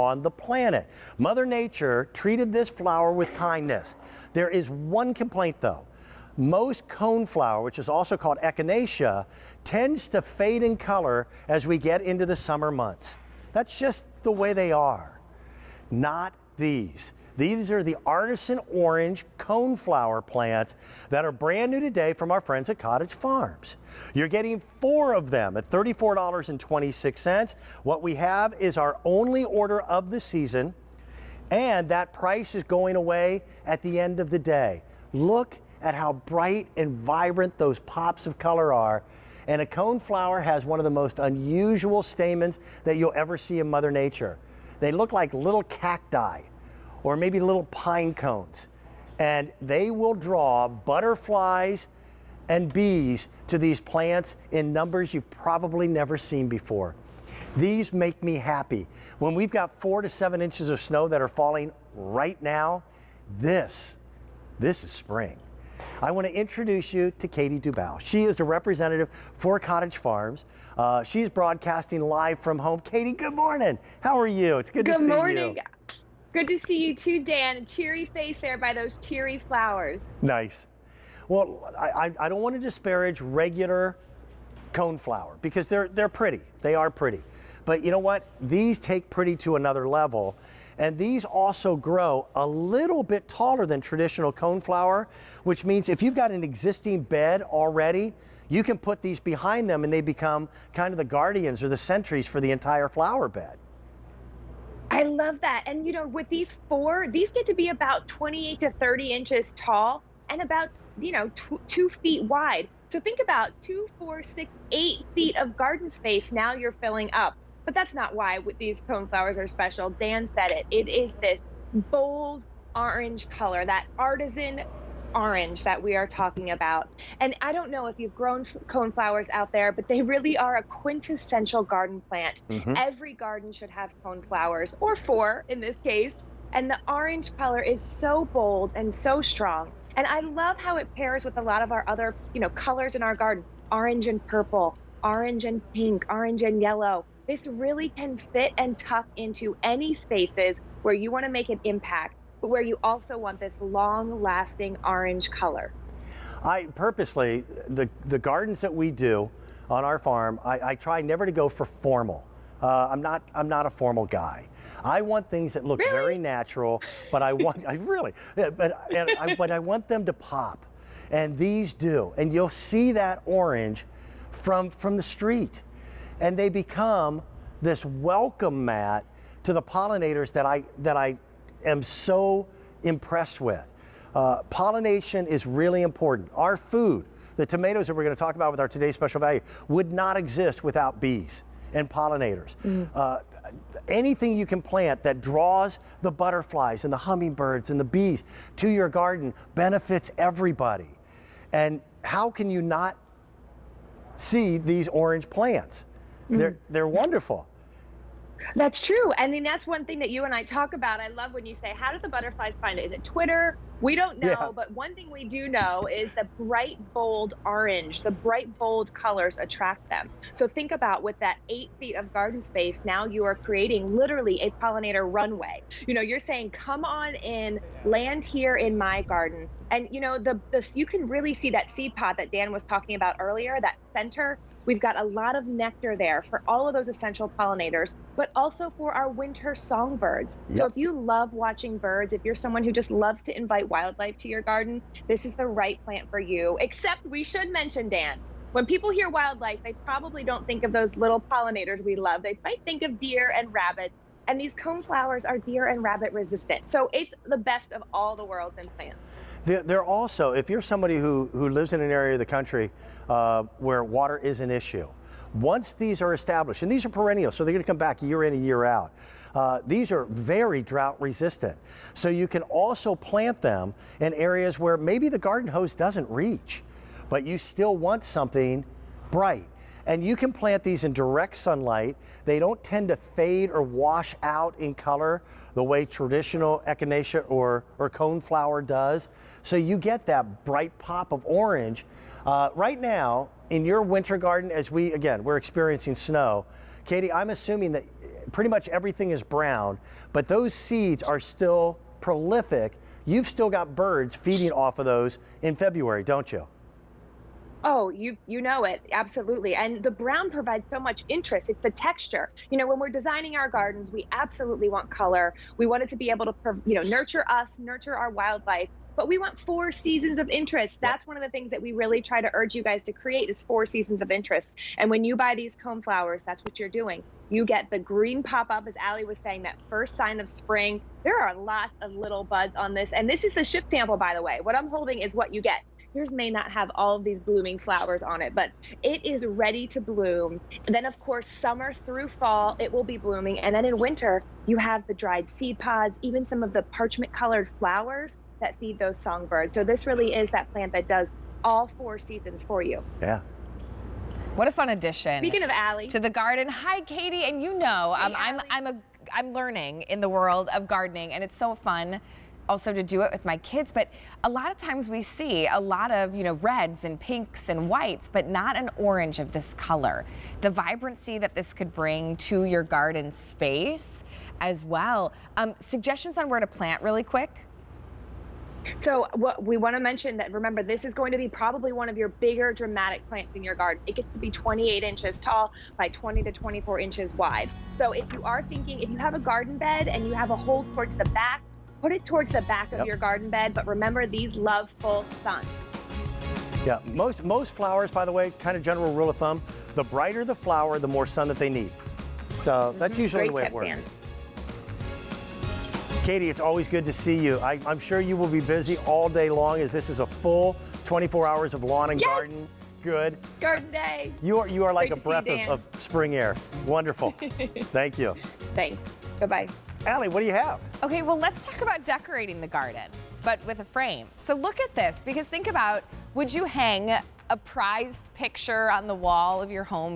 on the planet. Mother Nature treated this flower with kindness. There is one complaint though. Most coneflower, which is also called echinacea, tends to fade in color as we get into the summer months. That's just the way they are. Not these. These are the Artisan orange coneflower plants that are brand new today from our friends at Cottage Farms. You're getting 4 of them at $34.26. What we have is our only order of the season, and that price is going away at the end of the day. Look at how bright and vibrant those pops of color are. And a coneflower has one of the most unusual stamens that you'll ever see in Mother Nature. They look like little cacti or maybe little pine cones, and they will draw butterflies and bees to these plants in numbers you've probably never seen before. These make me happy. When we've got 4 to 7 inches of snow that are falling right now, this is spring. I want to introduce you to Katie Dubow. She is the representative for Cottage Farms. She's broadcasting live from home. Katie, good morning. How are you? It's good to see you. Good morning. Good to see you too, Dan. A cheery face there by those cheery flowers. Nice. Well, I don't want to disparage regular coneflower because they're pretty. They are pretty. But you know what? These take pretty to another level. And these also grow a little bit taller than traditional coneflower, which means if you've got an existing bed already, you can put these behind them and they become kind of the guardians or the sentries for the entire flower bed. I love that. And you know, with these 4, these get to be about 28 to 30 inches tall and about, 2 feet wide. So think about 2, 4, 6, 8 feet of garden space now you're filling up. But that's not why these coneflowers are special. Dan said it. It is this bold orange color, that artisan orange that we are talking about. And I don't know if you've grown coneflowers out there, but they really are a quintessential garden plant. Every garden should have coneflowers, or 4 in this case. And the orange color is so bold and so strong. And I love how it pairs with a lot of our other, colors in our garden. Orange and purple, orange and pink, orange and yellow. This really can fit and tuck into any spaces where you want to make an impact, but where you also want this long-lasting orange color. I purposely, the gardens that we do on our farm, I try never to go for formal. I'm not a formal guy. I want things that look very natural, but I want them to pop, and these do. And you'll see that orange from the street. And they become this welcome mat to the pollinators that I am so impressed with. Pollination is really important. Our food, the tomatoes that we're going to talk about with our today's special value, would not exist without bees and pollinators. Anything you can plant that draws the butterflies and the hummingbirds and the bees to your garden benefits everybody. And how can you not see these orange plants? They're wonderful. That's true. I mean, that's one thing that you and I talk about. I love when you say, how do the butterflies find it? Is it Twitter? We don't know, but one thing we do know is the bright, bold orange, the bright, bold colors attract them. So think about with that 8 feet of garden space, now you are creating literally a pollinator runway. You're saying, come on in, land here in my garden. And you can really see that seed pod that Dan was talking about earlier, that center. We've got a lot of nectar there for all of those essential pollinators, but also for our winter songbirds. So if you love watching birds, if you're someone who just loves to invite wildlife to your garden, this is the right plant for you. Except we should mention, Dan, when people hear wildlife, they probably don't think of those little pollinators we love. They might think of deer and rabbits. And these coneflowers are deer and rabbit resistant. So it's the best of all the worlds in plants. They're also, if you're somebody who lives in an area of the country where water is an issue, once these are established, and these are perennial, so they're going to come back year in and year out, these are very drought resistant. So you can also plant them in areas where maybe the garden hose doesn't reach, but you still want something bright. And you can plant these in direct sunlight. They don't tend to fade or wash out in color the way traditional echinacea or coneflower does. So you get that bright pop of orange. Right now, in your winter garden, as we're experiencing snow, Katie, I'm assuming that pretty much everything is brown, but those seeds are still prolific. You've still got birds feeding off of those in February, don't you? Oh, you know it, absolutely. And the brown provides so much interest. It's the texture. You know, when we're designing our gardens, we absolutely want color. We want it to be able to, nurture us, nurture our wildlife. But we want 4 seasons of interest. That's one of the things that we really try to urge you guys to create is 4 seasons of interest. And when you buy these coneflowers, that's what you're doing. You get the green pop up, as Allie was saying, that first sign of spring. There are lots of little buds on this. And this is the ship sample, by the way. What I'm holding is what you get. Yours may not have all of these blooming flowers on it, but it is ready to bloom. And then, of course, summer through fall, it will be blooming. And then in winter, you have the dried seed pods, even some of the parchment-colored flowers that feed those songbirds. So this really is that plant that does all 4 seasons for you. Yeah. What a fun addition. Speaking of Allie. To the garden. Hi, Katie. And you know, Hey, I'm learning in the world of gardening, and it's so fun also to do it with my kids. But a lot of times we see a lot of, reds and pinks and whites, but not an orange of this color. The vibrancy that this could bring to your garden space as well. Suggestions on where to plant really quick? So what we want to mention that, remember, this is going to be probably one of your bigger dramatic plants in your garden. It gets to be 28 inches tall by 20 to 24 inches wide. So if you are thinking, if you have a garden bed and you have a hole towards the back, put it towards the back of your garden bed. But remember, these love full sun. Yeah, most flowers, by the way, kind of general rule of thumb, the brighter the flower, the more sun that they need. So that's usually the way it works. Dan. Katie, it's always good to see you. I'm sure you will be busy all day long as this is a full 24 hours of lawn and garden. Good. Garden day. You are like Great a to see you, breath Dan. of spring air. Wonderful. Thank you. Thanks. Bye-bye. Allie, what do you have? Okay, well, let's talk about decorating the garden, but with a frame. So look at this, because think about, would you hang a prized picture on the wall of your home